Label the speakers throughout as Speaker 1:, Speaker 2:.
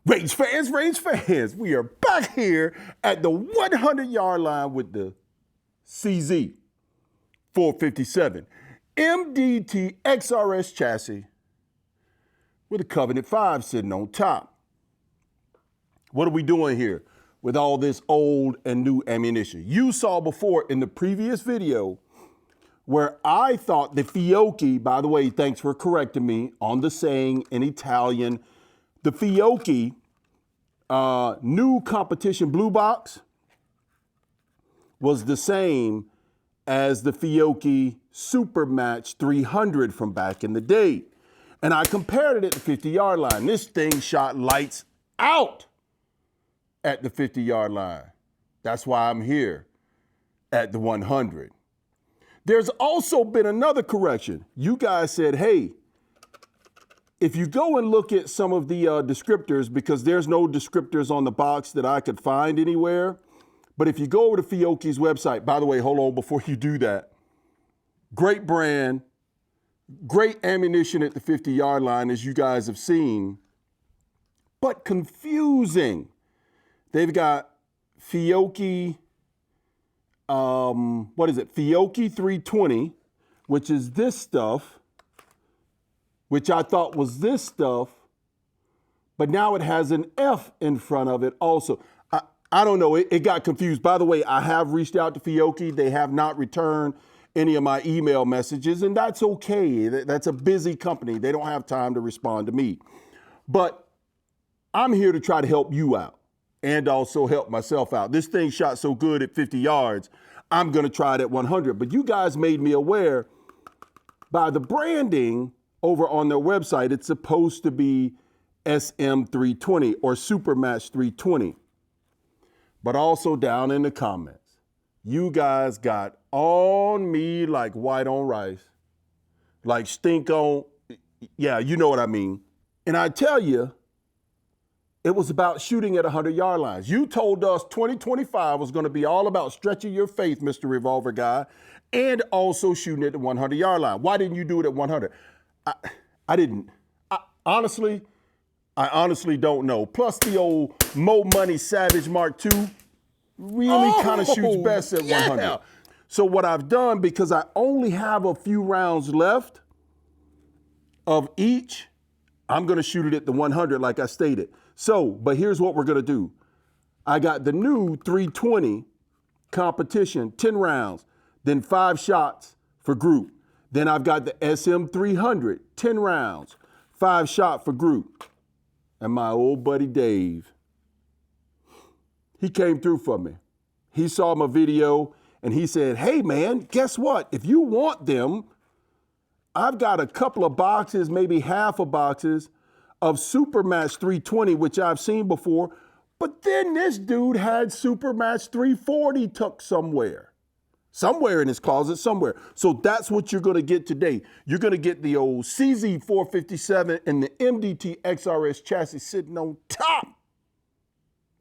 Speaker 1: Range fans, we are back here at the 100-yard line with the CZ 457 MDT XRS chassis with a Covenant 5 sitting on top. What are we doing here with all this old and new ammunition? You saw before in the previous video where I thought the Fiocchi, by the way, thanks for correcting me on the saying in Italian, the Fiocchi new competition blue box was the same as the Fiocchi Supermatch 300 from back in the day. And I compared it at the 50-yard line. This thing shot lights out at the 50-yard line. That's why I'm here at the 100. There's also been another correction. You guys said, hey, if you go and look at some of the descriptors, because there's no descriptors on the box that I could find anywhere, but if you go over to Fiocchi's website, by the way, hold on before you do that, great brand, great ammunition at the 50-yard line, as you guys have seen, but confusing. They've got Fiocchi, Fiocchi 320, which is this stuff, which I thought was this stuff, but now it has an F in front of it also. I don't know, it got confused. By the way, I have reached out to Fiocchi. They have not returned any of my email messages, and that's okay. That's a busy company. They don't have time to respond to me. But I'm here to try to help you out and also help myself out. This thing shot so good at 50 yards, I'm gonna try it at 100. But you guys made me aware by the branding over on their website, it's supposed to be SM320 or Supermatch 320. But also down in the comments, you guys got on me like white on rice, like stink on, yeah, you know what I mean. And I tell you, it was about shooting at 100-yard lines. You told us 2025 was gonna be all about stretching your faith, Mr. Revolver Guy, and also shooting at the 100-yard line. Why didn't you do it at 100? I didn't. I honestly don't know. Plus the old Mo Money Savage Mark II really kind of shoots best at 100. So what I've done, because I only have a few rounds left of each, I'm gonna shoot it at the 100 like I stated. So, but here's what we're gonna do. I got the new 320 competition, 10 rounds, then 5 shots for group. Then I've got the SM300, 10 rounds, 5 shot for group. And my old buddy Dave, he came through for me. He saw my video and he said, hey man, guess what? If you want them, I've got a couple of boxes, maybe half a boxes of Supermatch 320, which I've seen before. But then this dude had Supermatch 340 tucked somewhere in his closet somewhere. So that's what you're gonna get today. You're gonna get the old CZ457 and the MDT XRS chassis sitting on top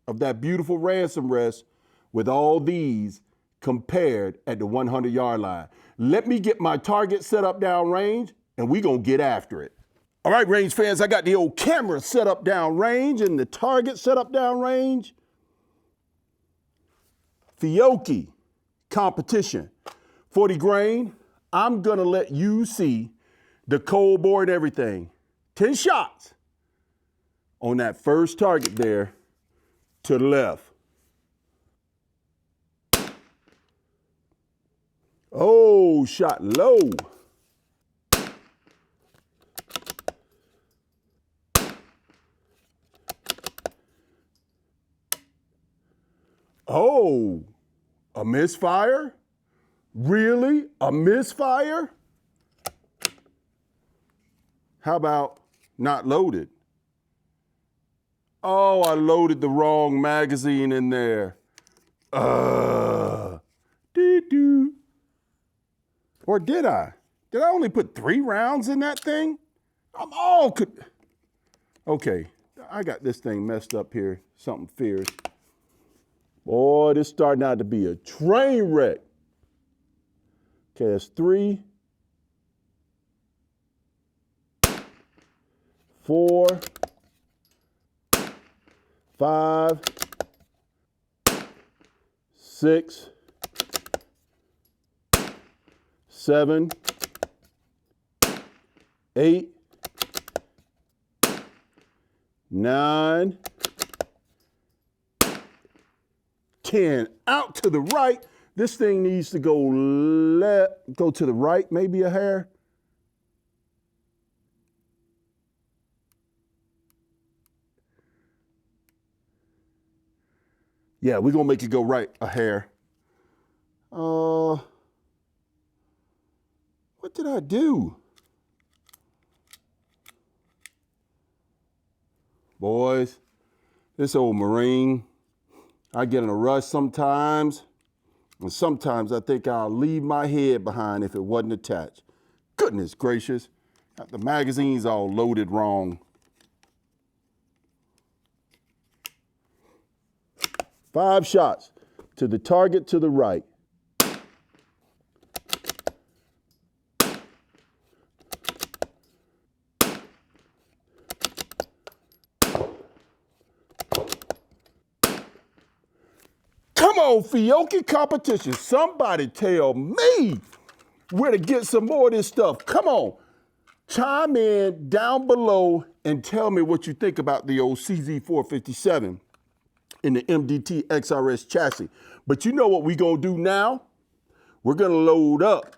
Speaker 1: of that beautiful ransom rest with all these compared at the 100-yard line. Let me get my target set up down range and we gonna get after it. All right, range fans, I got the old camera set up down range and the target set up down range. Fiocchi competition, 40 grain. I'm gonna let you see the cold bore and everything. 10 shots on that first target there to the left. Oh, shot low. Oh, a misfire? Really? A misfire? How about not loaded? Oh, I loaded the wrong magazine in there. Doo-doo. Or did I? Did I only put 3 rounds in that thing? Okay, I got this thing messed up here, something fierce. Boy, this starting out to be a train wreck. Okay, that's 3, 4, 5, 6, 7, 8, 9, 10. Out to the right. This thing needs to go to the right, maybe a hair. Yeah, we're gonna make it go right a hair. What did I do? Boys, this old Marine, I get in a rush sometimes, and sometimes I think I'll leave my head behind if it wasn't attached. Goodness gracious, got the magazines all loaded wrong. 5 shots to the target to the right. Come on, Fiocchi competition. Somebody tell me where to get some more of this stuff. Come on. Chime in down below and tell me what you think about the old CZ457 in the MDT XRS chassis. But you know what we're going to do now? We're going to load up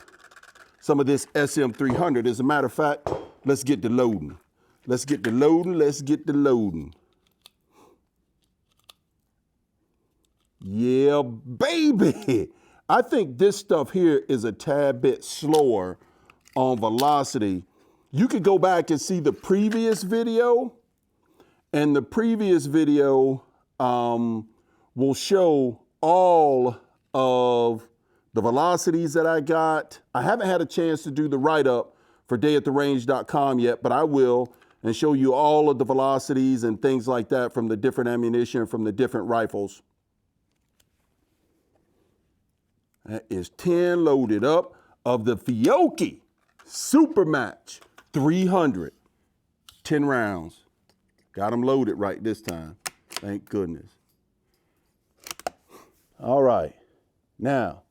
Speaker 1: some of this SM300. As a matter of fact, let's get to loading. Let's get to loading. Let's get to loading. Yeah, baby. I think this stuff here is a tad bit slower on velocity. You could go back and see the previous video, and the previous video will show all of the velocities that I got. I haven't had a chance to do the write-up for dayattherange.com yet, but I will, and show you all of the velocities and things like that from the different ammunition, from the different rifles. That is 10 loaded up of the Fiocchi Supermatch 300. 10 rounds. Got them loaded right this time. Thank goodness. All right. Now,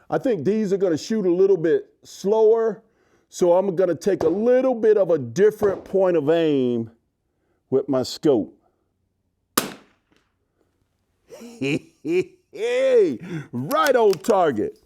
Speaker 1: I think these are going to shoot a little bit slower, so I'm going to take a little bit of a different point of aim with my scope. Hey, right on target.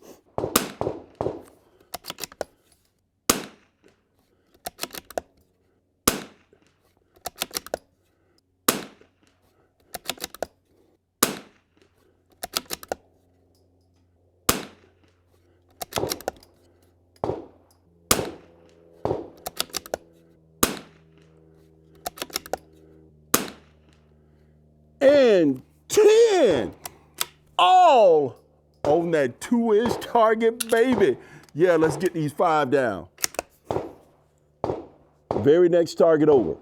Speaker 1: And 10. All on that 2-inch target, baby. Yeah, let's get these 5 down. Very next target over.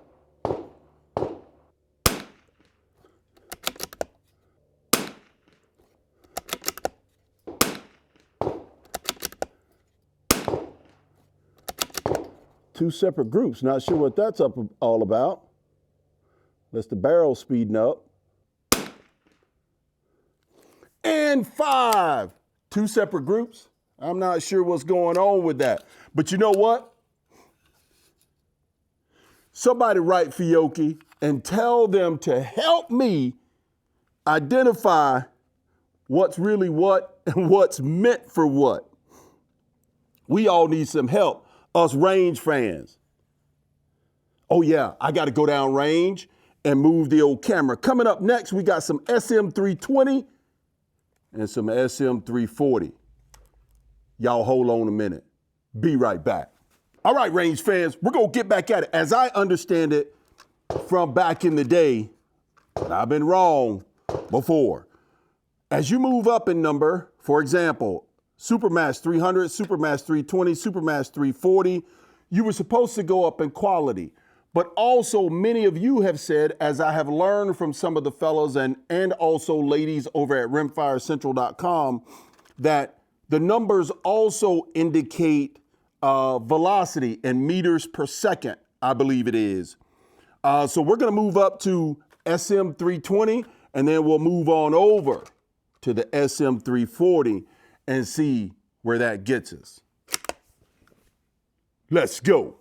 Speaker 1: Two separate groups. Not sure what that's all about. That's the barrel speeding up. And 5. 2 separate groups. I'm not sure what's going on with that. But you know what? Somebody write Fiocchi and tell them to help me identify what's really what and what's meant for what. We all need some help, us range fans. Oh yeah, I got to go down range and move the old camera. Coming up next, we got some SM320 and some SM340. Y'all hold on a minute. Be right back. All right, range fans, we're going to get back at it. As I understand it from back in the day, but I've been wrong before. As you move up in number, for example, Supermatch 300, Supermatch 320, Supermatch 340, you were supposed to go up in quality. But also many of you have said, as I have learned from some of the fellows and also ladies over at rimfirecentral.com, that the numbers also indicate velocity in meters per second, I believe it is. So we're going to move up to SM320, and then we'll move on over to the SM340 and see where that gets us. Let's go.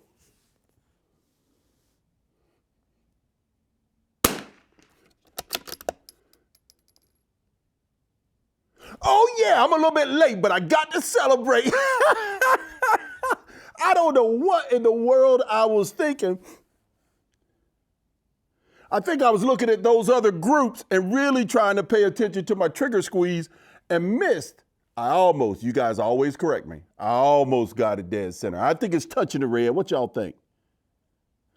Speaker 1: Oh yeah, I'm a little bit late, but I got to celebrate. I don't know what in the world I was thinking. I think I was looking at those other groups and really trying to pay attention to my trigger squeeze and missed. You guys always correct me. I almost got it dead center. I think it's touching the red. What y'all think?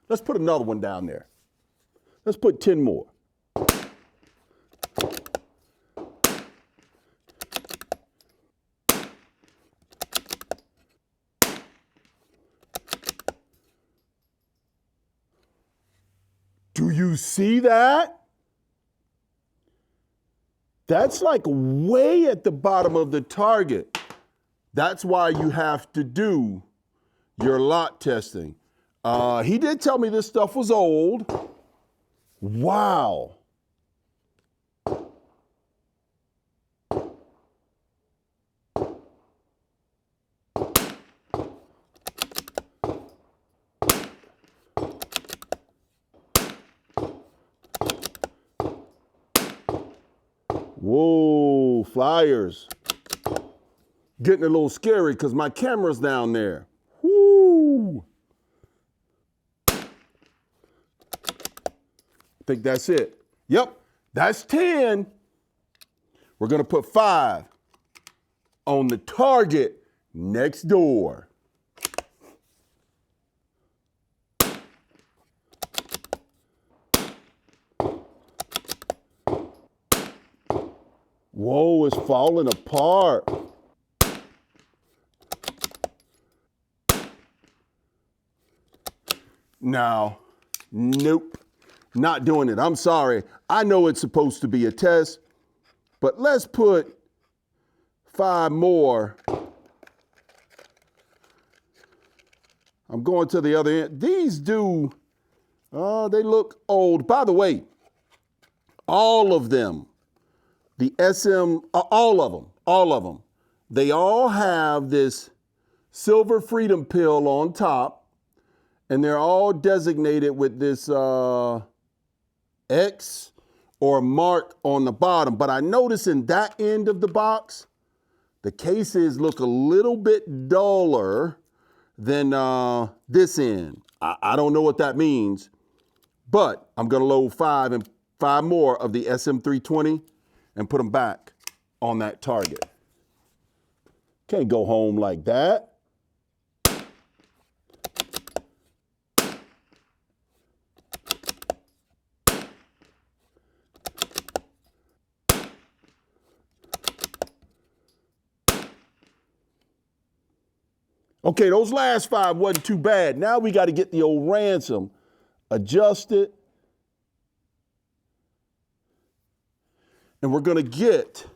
Speaker 1: Let's put another one down there. Let's put 10 more. Do you see that? That's like way at the bottom of the target. That's why you have to do your lot testing. He did tell me this stuff was old. Wow. Whoa, flyers. Getting a little scary because my camera's down there. Whoo. I think that's it. Yep, that's 10. We're going to put 5 on the target next door. Whoa, it's falling apart. No, nope, not doing it. I'm sorry. I know it's supposed to be a test, but let's put 5 more. I'm going to the other end. These they look old. By the way, all of them, the SM, all of them, they all have this silver freedom pill on top, and they're all designated with this X or mark on the bottom. But I notice in that end of the box, the cases look a little bit duller than this end. I don't know what that means, but I'm gonna load 5 more of the SM320 and put them back on that target. Can't go home like that. Okay, those last 5 wasn't too bad. Now we got to get the old ransom adjusted. And we're going to get,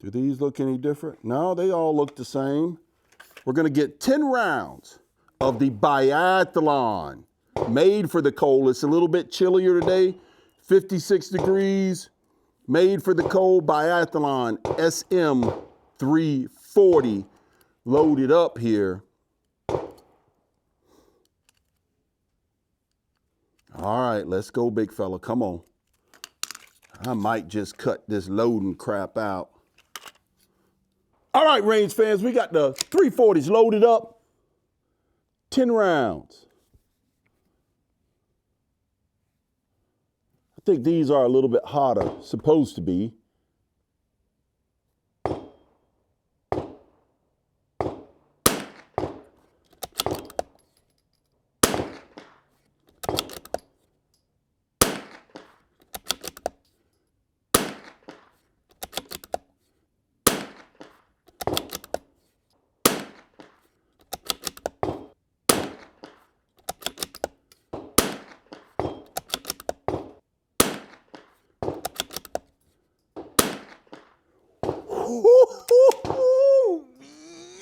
Speaker 1: do these look any different? No, they all look the same. We're going to get 10 rounds of the biathlon made for the cold. It's a little bit chillier today, 56 degrees. Made for the cold biathlon SM340 loaded up here. All right, let's go, big fella. Come on. I might just cut this loading crap out. All right, range fans, we got the 340s loaded up. 10 rounds. I think these are a little bit hotter, supposed to be.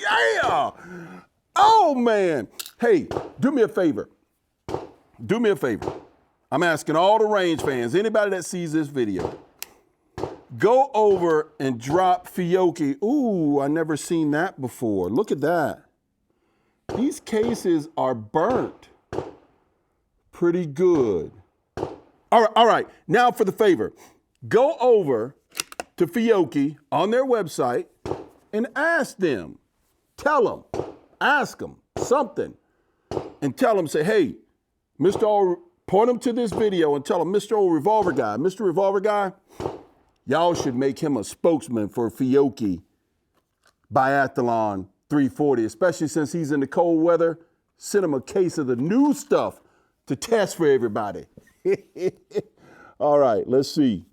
Speaker 1: Yeah! Oh man! Hey, do me a favor. do me a favor. I'm asking all the range fans, anybody that sees this video, go over and drop Fiocchi. Ooh, I never seen that before. Look at that. These cases are burnt. Pretty good. All right. Now for the favor. Go over to Fiocchi on their website and ask them. Tell them. Ask them something. And tell them, say, hey, Mr. O, point them to this video and tell them, Mr. O Revolver Guy, Mr. Revolver Guy, y'all should make him a spokesman for Fiocchi Biathlon 340, especially since he's in the cold weather. Send him a case of the new stuff to test for everybody. All right, let's see.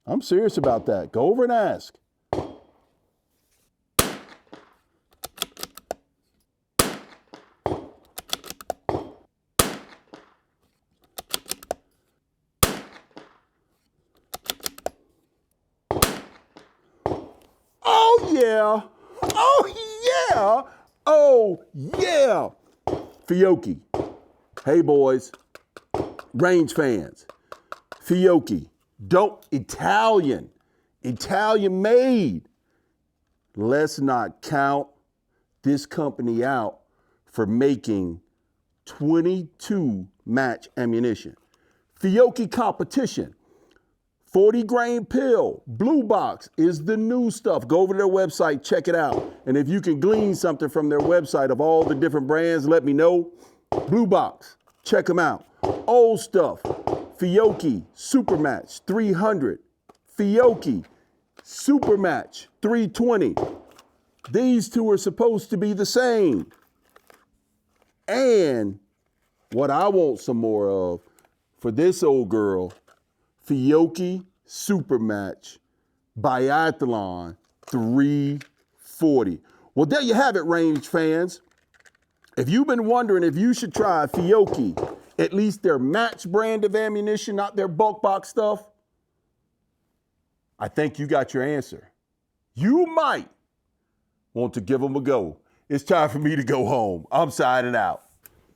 Speaker 1: I'm serious about that. Go over and ask. Oh, yeah. Oh, yeah. Oh, yeah. Fiocchi. Hey, boys. Range fans. Fiocchi. Italian made. Let's not count this company out for making 22 match ammunition. Fiocchi Competition. 40 grain pill, blue box is the new stuff. Go over to their website, check it out. And if you can glean something from their website of all the different brands, let me know. Blue box, check them out. Old stuff, Fiocchi Supermatch 300, Fiocchi Supermatch 320. These two are supposed to be the same. And what I want some more of for this old girl, Fiocchi Supermatch Biathlon 340. Well, there you have it, range fans. If you've been wondering if you should try Fiocchi, at least their match brand of ammunition, not their bulk box stuff, I think you got your answer. You might want to give them a go. It's time for me to go home. I'm signing out.